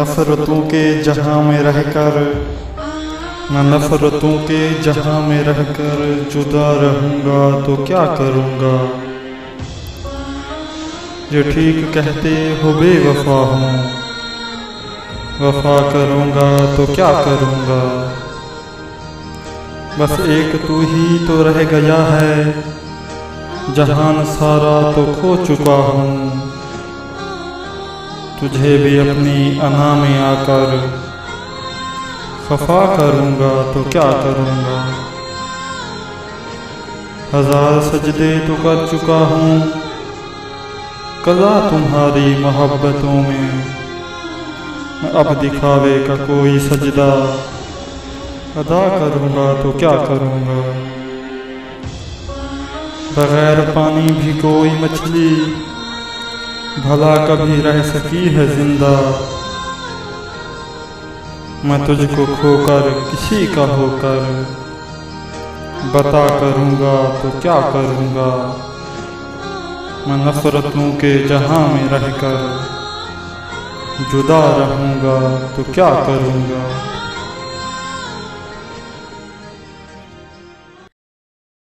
नफरतों के जहां में रहकर, मैं नफरतों के जहां में रहकर जुदा रहूंगा तो क्या करूंगा। जो ठीक कहते हो बेवफा हूँ, वफा करूंगा तो क्या करूंगा। बस एक तू ही तो रह गया है, जहान सारा तो खो चुका हूँ। तुझे भी अपनी अना में आकर खफा करूंगा तो क्या करूंगा। हजार सजदे तो कर चुका हूँ कज़ा तुम्हारी मोहब्बतों में, मैं अब दिखावे का कोई सजदा अदा करूंगा तो क्या करूंगा। बगैर पानी भी कोई मछली भला कभी रह सकी है जिंदा। मैं तुझको खोकर किसी का होकर बता करूंगा तो क्या करूंगा। मैं नफरतों के जहां में रहकर जुदा रहूंगा तो क्या करूंगा।